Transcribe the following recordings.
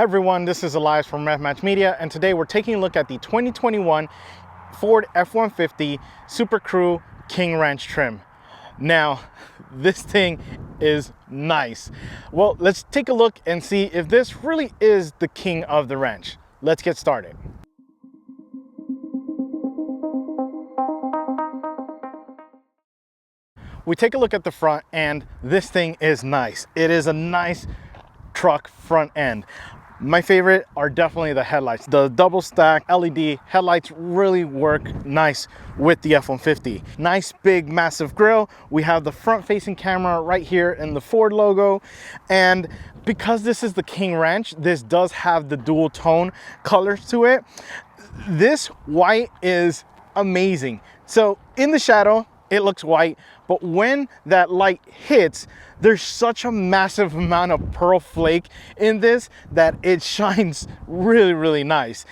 Hi everyone, this is Elias from Match Media, and today we're taking a look at the 2021 Ford F-150 Super Crew King Ranch trim. Now, this thing is nice. Well, let's take a look and see if this really is the king of the ranch. Let's get started. We take a look at the front, and this thing is nice. It is a nice truck front end. My favorite are definitely the headlights. The double stack LED headlights really work nice with the F-150. Nice big massive grille. We have the front facing camera right here in the Ford logo. And because this is the King Ranch, this does have the dual tone colors to it. This white is amazing. So in the shadow, it looks white, but when that light hits, there's such a massive amount of pearl flake in this that it shines really nice.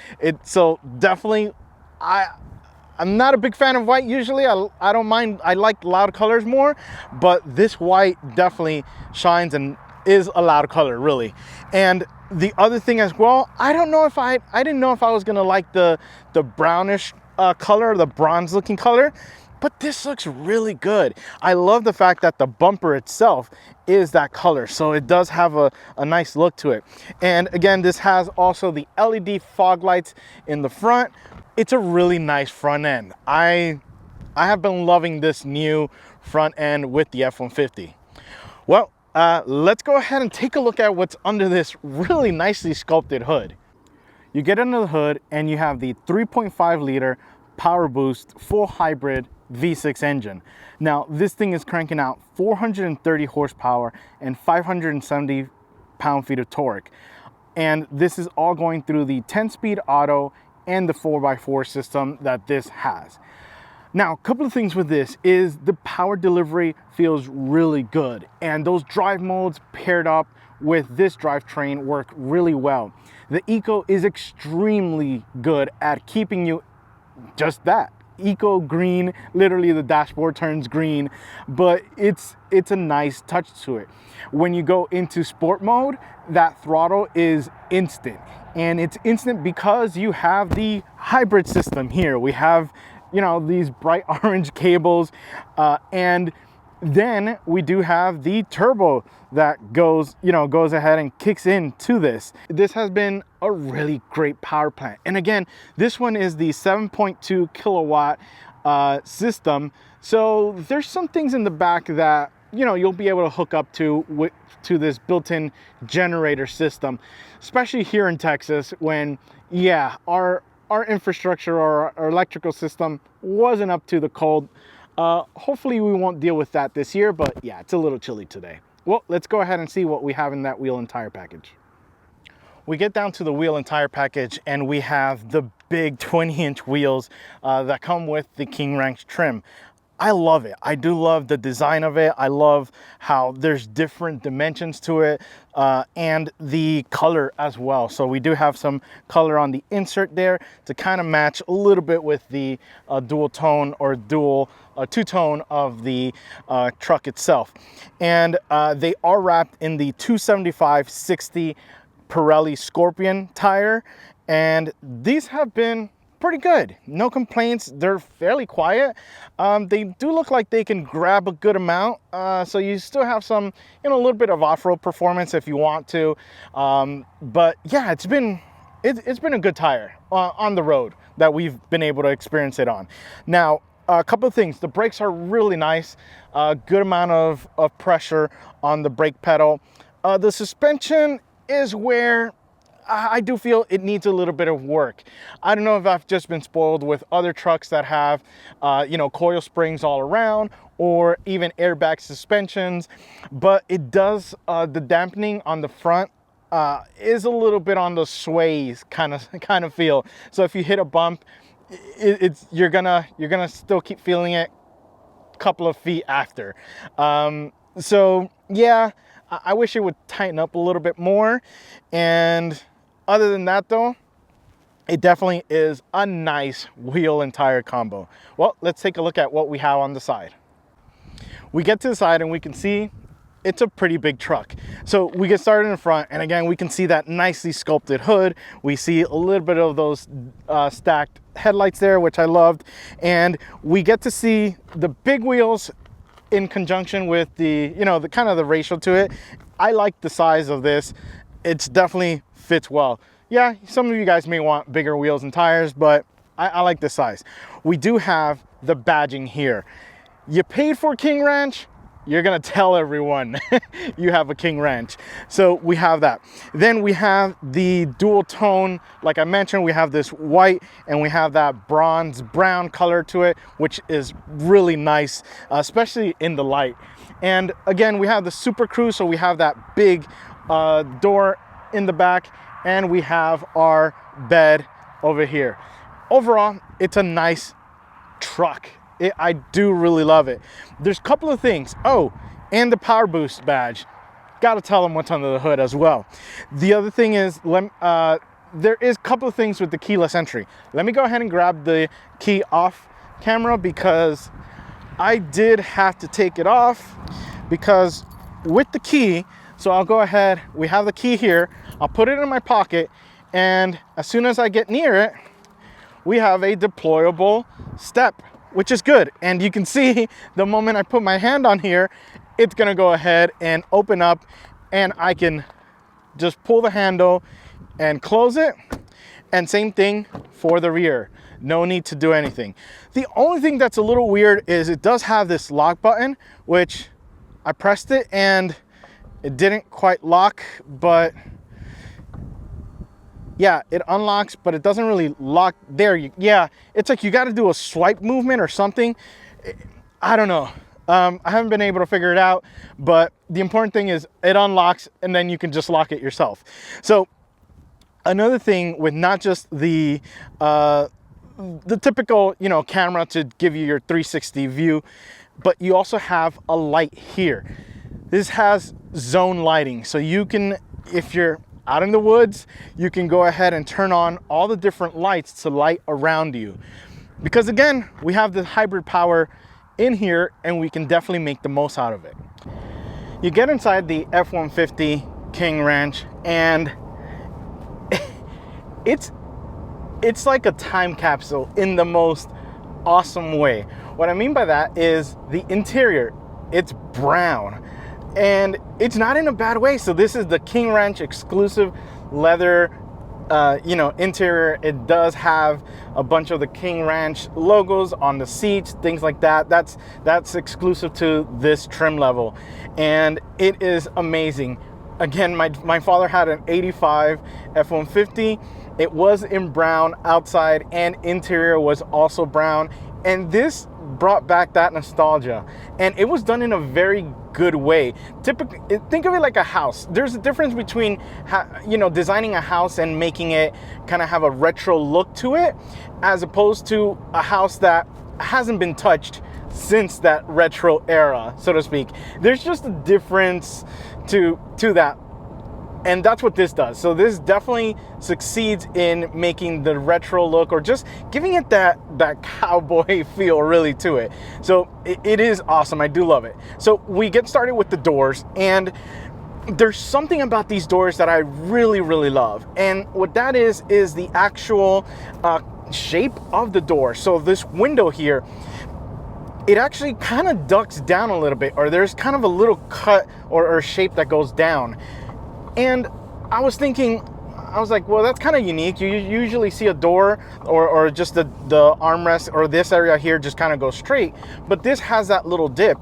So definitely, I'm not a big fan of white usually. I don't mind, I like loud colors more, but this white definitely shines and is a loud color, really. And the other thing as well, I didn't know if I was gonna like the brownish color, the bronze looking color, but this looks really good. I love the fact that the bumper itself is that color, so it does have a nice look to it. And again, this has also the LED fog lights in the front. It's a really nice front end. I have been loving this new front end with the F-150. Well, let's go ahead and take a look at what's under this really nicely sculpted hood. You get under the hood and you have the 3.5 liter power boost full hybrid V6 engine. Now this thing is cranking out 430 horsepower and 570 pound-feet of torque, and this is all going through the 10-speed auto and the 4x4 system that this has. Now, a couple of things with this is the power delivery feels really good, and those drive modes paired up with this drivetrain work really well. The Eco is extremely good at keeping you just that. Eco green, literally the dashboard turns green, but it's a nice touch to it. When you go into sport mode, that throttle is instant, and it's instant because you have the hybrid system here. We have, you know, these bright orange cables, and then we do have the turbo that goes ahead and kicks into this. This has been a really great power plant. And again, this one is the 7.2 kilowatt system. So there's some things in the back that, you know, you'll be able to hook up to this built-in generator system, especially here in Texas when, yeah, our infrastructure or our electrical system wasn't up to the code. Hopefully we won't deal with that this year, but yeah, it's a little chilly today. Well, let's go ahead and see what we have in that wheel and tire package. We get down to the wheel and tire package, and we have the big 20-inch wheels that come with the King Ranch trim. I love it. I do love the design of it. I love how there's different dimensions to it, and the color as well. So we do have some color on the insert there to kind of match a little bit with the dual tone or two-tone of the truck itself. And they are wrapped in the 275/60 Pirelli Scorpion tire, and these have been pretty good. No complaints. They're fairly quiet. They do look like they can grab a good amount. So you still have some, you know, a little bit of off-road performance if you want to. But yeah, it's been a good tire on the road that we've been able to experience it on. Now, a couple of things. The brakes are really nice. Good amount of pressure on the brake pedal. The suspension is where I do feel it needs a little bit of work. I don't know if I've just been spoiled with other trucks that have, you know, coil springs all around or even airbag suspensions, but it does, the dampening on the front is a little bit on the sways kind of feel. So if you hit a bump, you're gonna still keep feeling it a couple of feet after. So yeah, I wish it would tighten up a little bit more. And other than that though, it definitely is a nice wheel and tire combo. Well, let's take a look at what we have on the side. We get to the side and we can see it's a pretty big truck. So we get started in the front, and again, we can see that nicely sculpted hood. We see a little bit of those stacked headlights there, which I loved. And we get to see the big wheels in conjunction with the, you know, the kind of the ratio to it. I like the size of this. It's definitely fits well. Yeah, some of you guys may want bigger wheels and tires, but I like the size. We do have the badging here. You paid for King Ranch, you're gonna tell everyone you have a King Ranch. So we have that. Then we have the dual tone. Like I mentioned, we have this white and we have that bronze brown color to it, which is really nice, especially in the light. And again, we have the Super Cruise, so we have that big door in the back, and we have our bed over here. Overall, it's a nice truck. I do really love it. There's a couple of things. Oh, and the Power Boost badge. Gotta tell them what's under the hood as well. The other thing is, there is a couple of things with the keyless entry. Let me go ahead and grab the key off camera, because I did have to take it off, because with the key, so I'll go ahead, we have the key here, I'll put it in my pocket, and as soon as I get near it, we have a deployable step, which is good. And you can see the moment I put my hand on here, it's gonna go ahead and open up, and I can just pull the handle and close it. And same thing for the rear. No need to do anything. The only thing that's a little weird is it does have this lock button, which I pressed it and it didn't quite lock, but yeah, it unlocks, but it doesn't really lock there. Yeah, it's like you got to do a swipe movement or something. I don't know. I haven't been able to figure it out, but the important thing is it unlocks and then you can just lock it yourself. So another thing with not just the typical, you know, camera to give you your 360 view, but you also have a light here. This has zone lighting, so you can, if you're out in the woods, you can go ahead and turn on all the different lights to light around you. Because again, we have the hybrid power in here, and we can definitely make the most out of it. You get inside the F-150 King Ranch, and it's like a time capsule in the most awesome way. What I mean by that is the interior, it's brown, and it's not in a bad way. So this is the King Ranch exclusive leather, you know, interior. It does have a bunch of the King Ranch logos on the seats, things like that. That's exclusive to this trim level, and it is amazing. Again, my father had an 85 F-150. It was in brown outside, and interior was also brown, and this brought back that nostalgia, and it was done in a very good way. Typically, think of it like a house. There's a difference between you know, designing a house and making it kind of have a retro look to it, as opposed to a house that hasn't been touched since that retro era, so to speak. There's just a difference to that. And that's what this does. So this definitely succeeds in making the retro look, or just giving it that cowboy feel really to it. So it is awesome. I do love it. So we get started with the doors, and there's something about these doors that I really, really love. And what that is the actual shape of the door. So this window here, it actually kind of ducks down a little bit, or there's kind of a little cut or shape that goes down. And I was thinking, I was like, well, that's kind of unique. You usually see a door or just the armrest or this area here just kind of goes straight, but this has that little dip.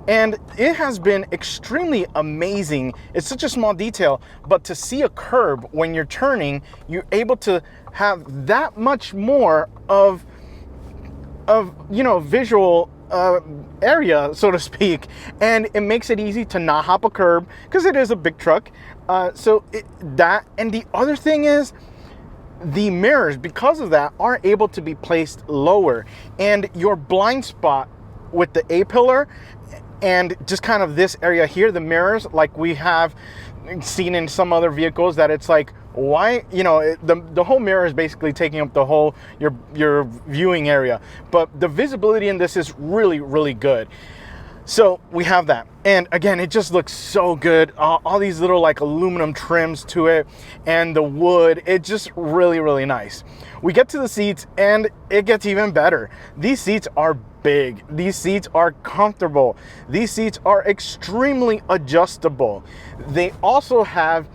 And it has been extremely amazing. It's such a small detail, but to see a curb when you're turning, you're able to have that much more of you know, visual area, so to speak, and it makes it easy to not hop a curb because it is a big truck. That, and the other thing is the mirrors, because of that, are able to be placed lower, and your blind spot with the A-pillar and just kind of this area here, the mirrors, like we have seen in some other vehicles, that it's like, why, you know, the whole mirror is basically taking up the whole your viewing area, but the visibility in this is really, really good. So we have that, and again, it just looks so good. All these little like aluminum trims to it, and the wood, it's just really, really nice. We get to the seats, and it gets even better. These seats are big. These seats are comfortable. These seats are extremely adjustable. They also have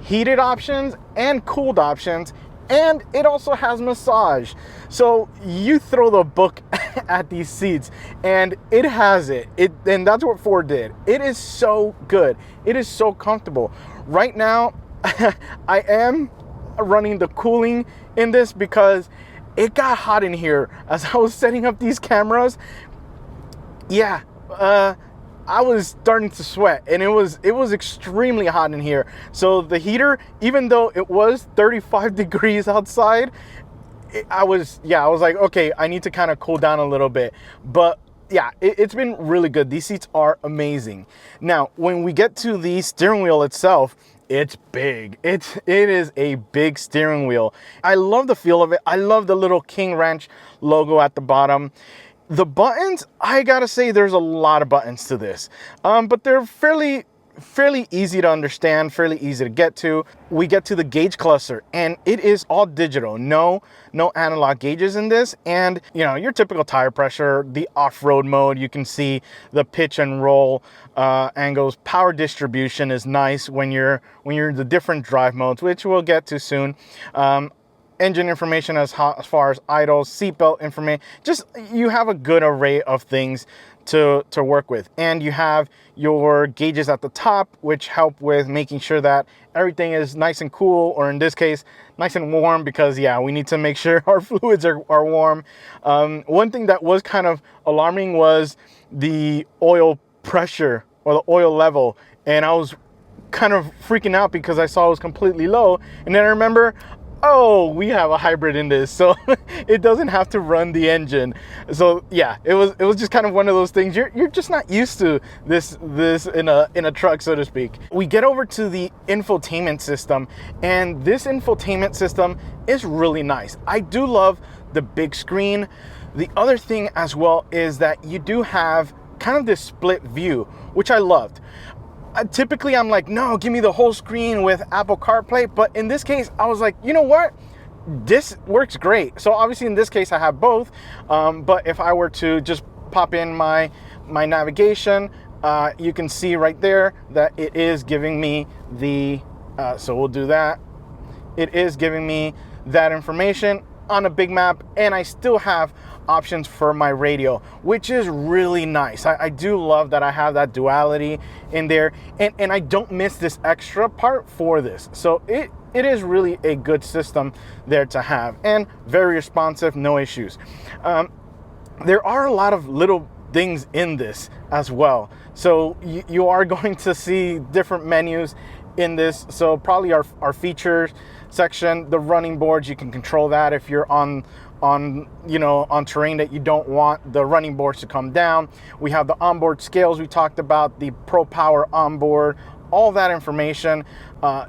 heated options and cooled options, and it also has massage. So you throw the book at these seats and it has it. And that's what Ford did. It is so good. It is so comfortable. Right now, I am running the cooling in this because it got hot in here as I was setting up these cameras. Yeah, I was starting to sweat, and it was extremely hot in here. So the heater, even though it was 35 degrees outside, I was like, okay, I need to kind of cool down a little bit. But yeah, it's been really good. These seats are amazing. Now, when we get to the steering wheel itself, it's big. It is a big steering wheel. I love the feel of it. I love the little King Ranch logo at the bottom. The buttons, I gotta say, there's a lot of buttons to this, but they're fairly easy to understand, fairly easy to get to. We get to the gauge cluster, and it is all digital. No analog gauges in this, and you know, your typical tire pressure, the off-road mode. You can see the pitch and roll angles. Power distribution is nice when you're in the different drive modes, which we'll get to soon. Engine information as far as idle, seatbelt information. Just, you have a good array of things to work with. And you have your gauges at the top, which help with making sure that everything is nice and cool, or in this case, nice and warm, because yeah, we need to make sure our fluids are warm. One thing that was kind of alarming was the oil pressure or the oil level. And I was kind of freaking out because I saw it was completely low. And then I remember, oh, we have a hybrid in this, so it doesn't have to run the engine. So yeah, it was just kind of one of those things. You're just not used to this in a truck, so to speak. We get over to the infotainment system, and this infotainment system is really nice. I do love the big screen. The other thing as well is that you do have kind of this split view, which I loved. Typically I'm like, no, give me the whole screen with Apple CarPlay, but in this case I was like, you know what, this works great. So obviously in this case I have both, but if I were to just pop in my navigation, you can see right there that it is giving me the so we'll do that. It is giving me that information on a big map, and I still have options for my radio, which is really nice. I do love that I have that duality in there, and I don't miss this extra part for this. So it is really a good system there to have, and very responsive, no issues. There are a lot of little things in this as well. So you are going to see different menus in this. So probably our features section, the running boards, you can control that if you're on terrain that you don't want the running boards to come down. We have the onboard scales we talked about, the Pro Power onboard, all that information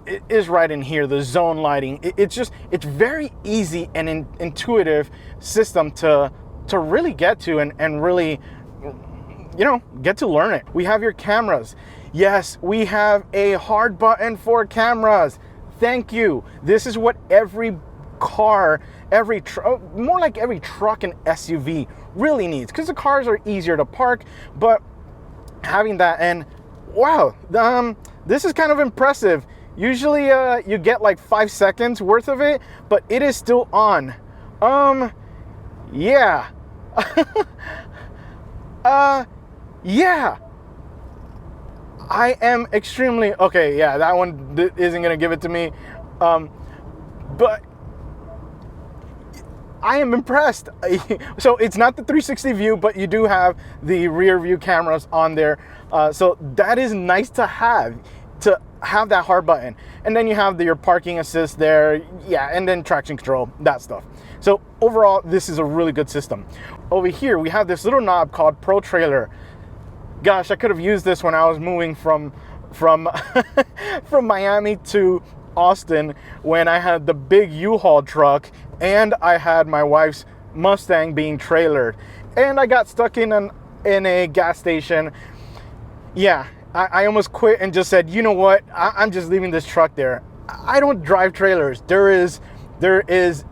it is right in here. The zone lighting, it's very easy and intuitive system to really get to and really, get to learn it. We have your cameras. Yes, we have a hard button for cameras. Thank you. This is what every car, more like every truck and SUV really needs, because the cars are easier to park, but having that, and wow, this is kind of impressive. Usually you get like 5 seconds worth of it, but it is still on. Yeah. Yeah. I am extremely, okay, yeah, that one isn't gonna give it to me, but I am impressed. So it's not the 360 view, but you do have the rear view cameras on there. So that is nice to have that hard button. And then you have your parking assist there. Yeah, and then traction control, that stuff. So overall, this is a really good system. Over here, we have this little knob called Pro Trailer. Gosh, I could have used this when I was moving from from Miami to Austin, when I had the big U-Haul truck and I had my wife's Mustang being trailered, and I got stuck in an in a gas station. Yeah, I almost quit and just said, you know what, I'm just leaving this truck there. I don't drive trailers. There is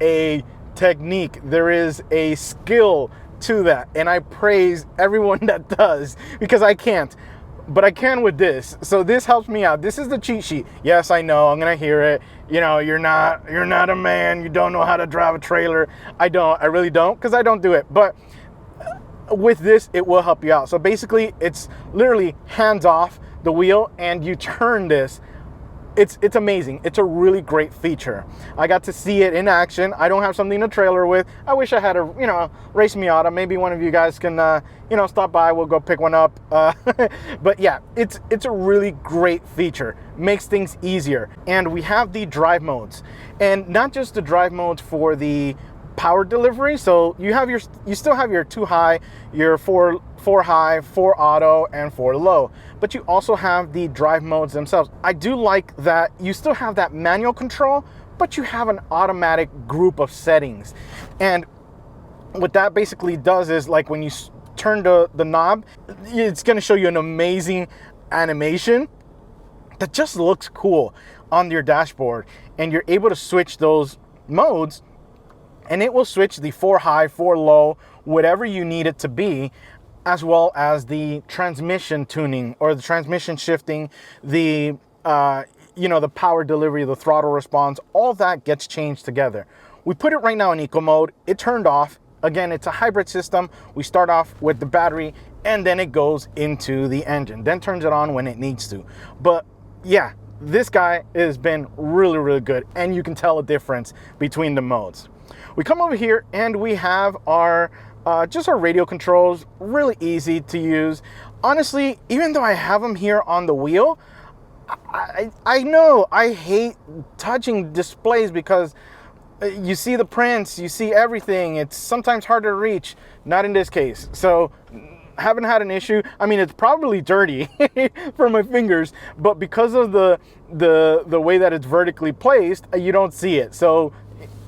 a technique, there is a skill to that, and I praise everyone that does, because I can't, but I can with this. So this helps me out. This is the cheat sheet. Yes, I know, I'm gonna hear it. You know, you're not a man, you don't know how to drive a trailer. I really don't, because I don't do it. But with this, it will help you out. So basically, it's literally hands off the wheel and you turn this. It's amazing. It's a really great feature. I got to see it in action. I don't have something to trailer with. I wish I had a, race Miata. Maybe one of you guys can, stop by. We'll go pick one up. But yeah, it's a really great feature. Makes things easier. And we have the drive modes, and not just the drive modes for the power delivery. So you still have your 2 high, your 4 high, 4 auto, and 4 low, but you also have the drive modes themselves. I do like that you still have that manual control, but you have an automatic group of settings. And what that basically does is, like, when you turn the knob, it's going to show you an amazing animation that just looks cool on your dashboard, and you're able to switch those modes, and it will switch the 4 high, 4 low, whatever you need it to be, as well as the transmission tuning or the transmission shifting, the the power delivery, the throttle response. All that gets changed together. We put it right now in eco mode. It turned off. Again, it's a hybrid system. We start off with the battery, and then it goes into the engine, then turns it on when it needs to. But yeah, this guy has been really, really good, and you can tell a difference between the modes. We come over here and we have our just our radio controls. Really easy to use. Honestly, even though I have them here on the wheel, I know I hate touching displays because you see the prints, you see everything. It's sometimes hard to reach. Not in this case. So haven't had an issue. I mean, it's probably dirty for my fingers, but because of the way that it's vertically placed, you don't see it. So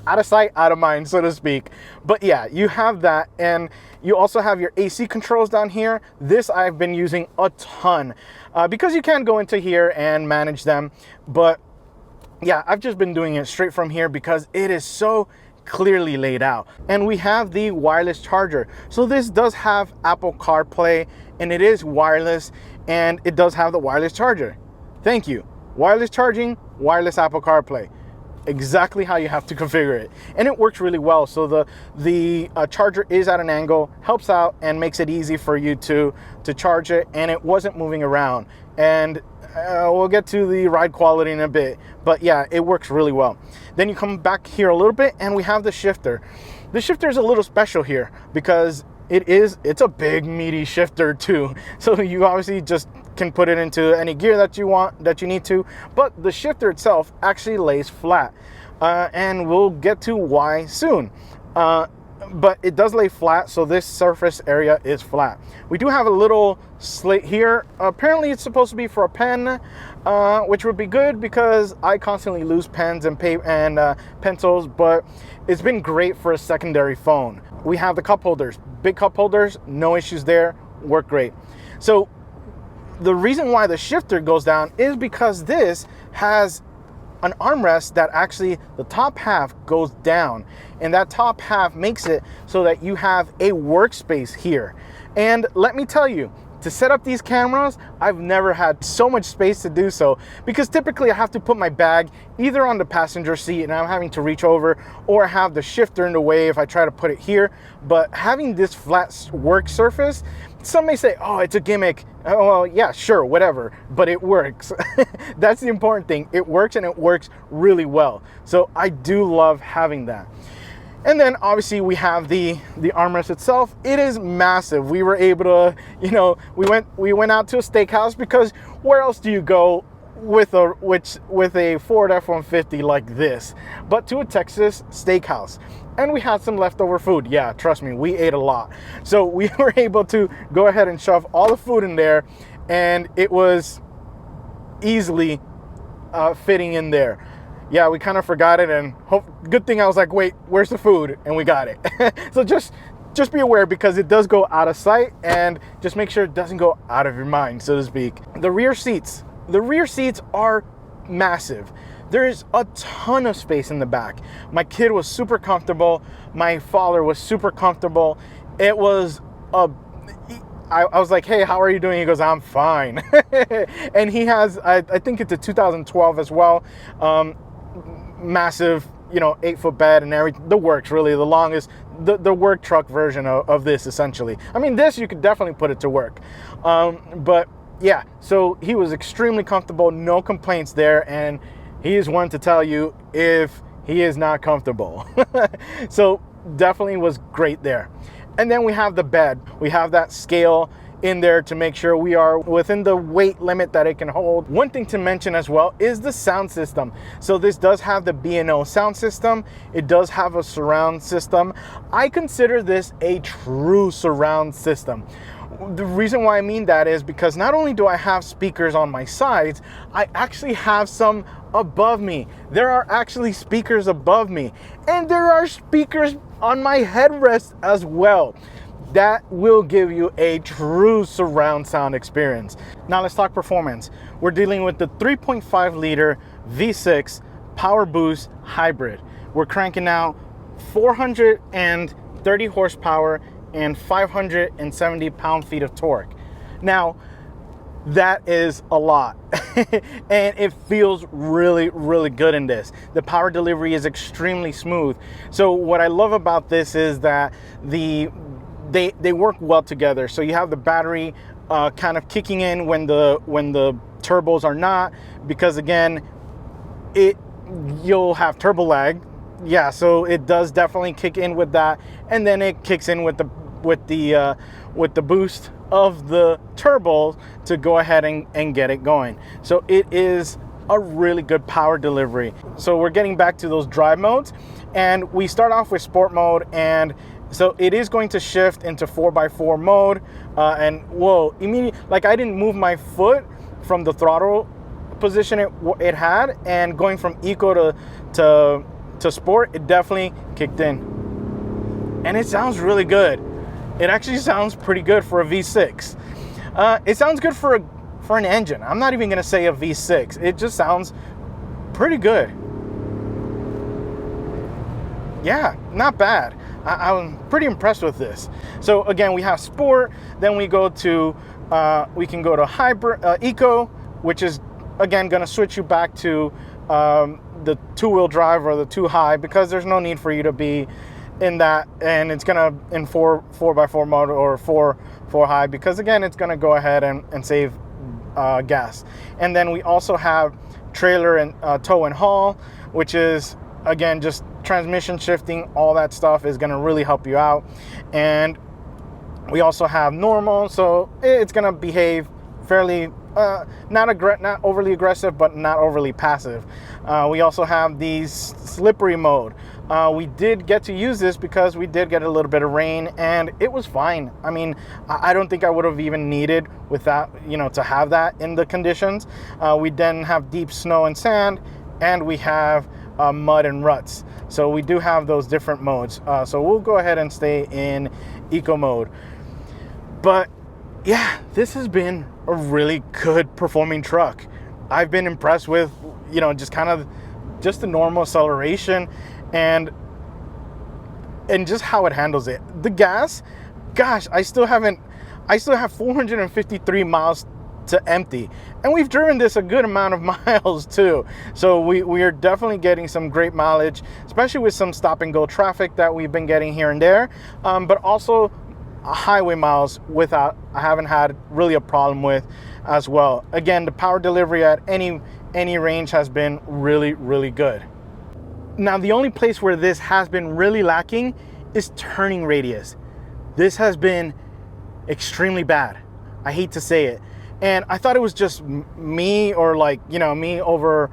out of sight, out of mind, so to speak. But yeah, you have that, and you also have your AC controls down here. This I've been using a ton because you can go into here and manage them. But yeah, I've just been doing it straight from here because it is so clearly laid out. And we have the wireless charger. So this does have Apple CarPlay, and it is wireless, and it does have the wireless charger. Thank you. Wireless charging, wireless Apple CarPlay. Exactly how you have to configure it, and it works really well. So the charger is at an angle, helps out, and makes it easy for you to charge it, and it wasn't moving around. And we'll get to the ride quality in a bit, but yeah, it works really well. Then you come back here a little bit, and we have the shifter. The shifter is a little special here because it's a big meaty shifter too. So you obviously just can put it into any gear that you need to, but the shifter itself actually lays flat, and we'll get to why soon. But it does lay flat, so this surface area is flat. We do have a little slit here. Apparently it's supposed to be for a pen, which would be good because I constantly lose pens and pencils, but it's been great for a secondary phone. We have the cup holders, big cup holders, no issues there, work great. So the reason why the shifter goes down is because this has an armrest that actually the top half goes down, and that top half makes it so that you have a workspace here. And let me tell you, to set up these cameras, I've never had so much space to do so, because typically I have to put my bag either on the passenger seat and I'm having to reach over, or I have the shifter in the way if I try to put it here. But having this flat work surface, some may say, oh, it's a gimmick. Oh, well, yeah, sure, whatever, but it works. That's the important thing. It works, and it works really well. So I do love having that. And then obviously we have the armrest itself. It is massive. We were able to, we went out to a steakhouse, because where else do you go with a Ford F-150 like this but to a Texas steakhouse? And we had some leftover food. Yeah, trust me, we ate a lot. So we were able to go ahead and shove all the food in there, and it was easily fitting in there. Yeah, we kind of forgot it, and good thing I was like, wait, where's the food? And we got it. So just just be aware, because it does go out of sight, and just make sure it doesn't go out of your mind, so to speak. The rear seats are massive. There's a ton of space in the back. My kid was super comfortable. My father was super comfortable. It was I was like, hey, how are you doing? He goes, I'm fine. And he has, I think it's a 2012 as well. Massive, 8-foot bed and everything. The works, really, the longest, the work truck version of this, essentially. I mean, this, you could definitely put it to work. But yeah, so he was extremely comfortable, no complaints there. And he is one to tell you if he is not comfortable. So definitely was great there. And then we have the bed. We have that scale in there to make sure we are within the weight limit that it can hold. One thing to mention as well is the sound system. So this does have the B&O sound system. It does have a surround system. I consider this a true surround system. The reason why I mean that is because not only do I have speakers on my sides, I actually have some above me. There are actually speakers above me, and there are speakers on my headrest as well. That will give you a true surround sound experience. Now let's talk performance. We're dealing with the 3.5 liter V6 Power Boost hybrid. We're cranking out 430 horsepower and 570 pound-feet of torque. Now, that is a lot. And it feels really, really good in this. The power delivery is extremely smooth. So what I love about this is that they work well together. So you have the battery kind of kicking in when the turbos are not, because again, you'll have turbo lag. Yeah, so it does definitely kick in with that, and then it kicks in with the boost of the turbo to go ahead and get it going. So it is a really good power delivery. So we're getting back to those drive modes, and we start off with sport mode, and so it is going to shift into 4x4 mode. And whoa, immediately, like I didn't move my foot from the throttle position it had, and going from eco to sport, it definitely kicked in, and it sounds really good. It actually sounds pretty good for a V6. It sounds good for an engine. I'm not even gonna say a V6. It just sounds pretty good. Yeah, not bad. I'm pretty impressed with this. So again, we have sport, then we go to we can go to hybrid eco, which is again gonna switch you back to the 2-wheel drive or the 2-high, because there's no need for you to be in that, and it's gonna in 4x4 mode or 4-high, because again, it's gonna go ahead and save gas. And then we also have trailer and tow and haul, which is again just transmission shifting. All that stuff is gonna really help you out. And we also have normal, so it's gonna behave fairly not overly aggressive, but not overly passive. We also have the slippery mode. We did get to use this because we did get a little bit of rain, and it was fine. I mean, I don't think I would have even needed without, to have that in the conditions. We then have deep snow and sand, and we have mud and ruts. So we do have those different modes. So we'll go ahead and stay in eco mode. But yeah, this has been a really good performing truck. I've been impressed with, just the normal acceleration and just how it handles it. The gas, gosh, I still have 453 miles to empty, and we've driven this a good amount of miles too. So we are definitely getting some great mileage, especially with some stop and go traffic that we've been getting here and there, but also highway miles I haven't had really a problem with as well. Again, the power delivery at any range has been really, really good. Now, the only place where this has been really lacking is turning radius. This has been extremely bad. I hate to say it. And I thought it was just me, or me over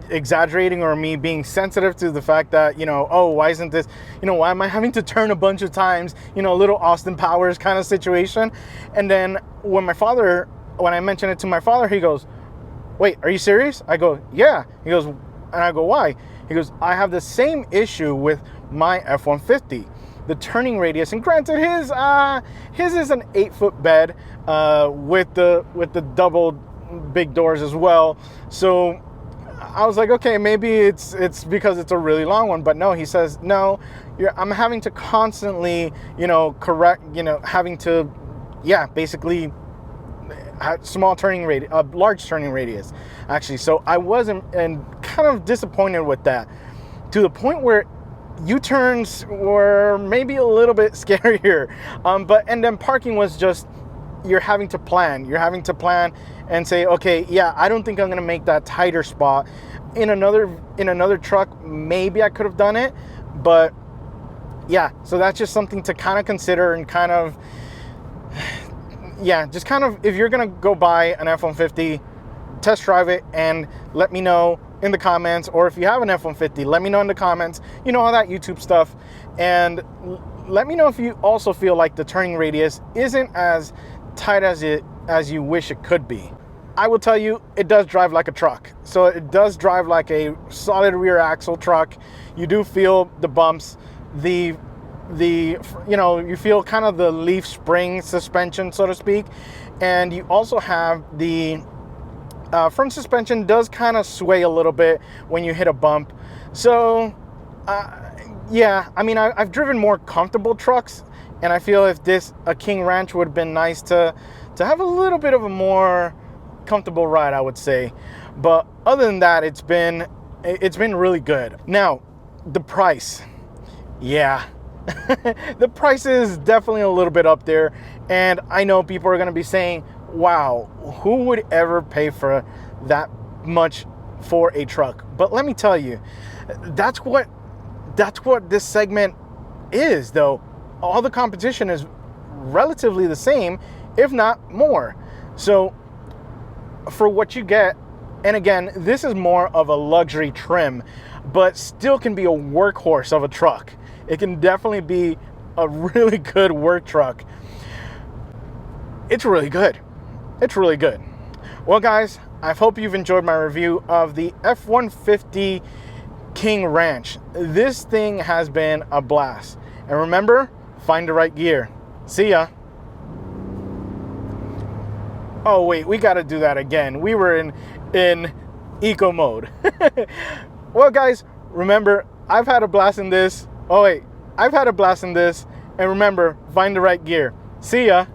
exaggerating, or me being sensitive to the fact that, oh, why isn't this, why am I having to turn a bunch of times, little Austin Powers kind of situation. And then when I mentioned it to my father, he goes, wait, are you serious? I go, yeah. He goes, and I go, why? He goes, I have the same issue with my F-150. the turning radius. And granted, his is an 8-foot bed with the double big doors as well. So I was like, okay, maybe it's because it's a really long one. But no, he says, no, I'm having to constantly, correct, having to, basically small turning radius, a large turning radius, actually. So I wasn't, and kind of disappointed with that, to the point where U-turns were maybe a little bit scarier. And then parking was just, you're having to plan and say, okay, I don't think I'm gonna make that tighter spot. In another truck, maybe I could have done it, but so that's just something to kind of consider, and kind of, just kind of, if you're gonna go buy an F-150, test drive it and let me know in the comments. Or if you have an F-150, let me know in the comments, all that YouTube stuff. And let me know if you also feel like the turning radius isn't as tight as you wish it could be. I will tell you, it does drive like a truck. So it does drive like a solid rear axle truck. You do feel the bumps, you feel kind of the leaf spring suspension, so to speak. And you also have the front suspension does kind of sway a little bit when you hit a bump. So I mean, I've driven more comfortable trucks, and I feel if a King Ranch would have been nice to have a little bit of a more comfortable ride, I would say. But other than that, it's been really good. Now, the price, the price is definitely a little bit up there, and I know people are going to be saying, wow, who would ever pay for that much for a truck? But let me tell you, that's what this segment is, though. All the competition is relatively the same, if not more. So for what you get, and again, this is more of a luxury trim, but still can be a workhorse of a truck. It can definitely be a really good work truck. It's really good. It's really good. Well, guys, I hope you've enjoyed my review of the F-150 King Ranch. This thing has been a blast. And remember, find the right gear. See ya. Oh wait, we got to do that again. We were in eco mode. Well, guys, remember, I've had a blast in this. Oh wait, I've had a blast in this. And remember, find the right gear. See ya.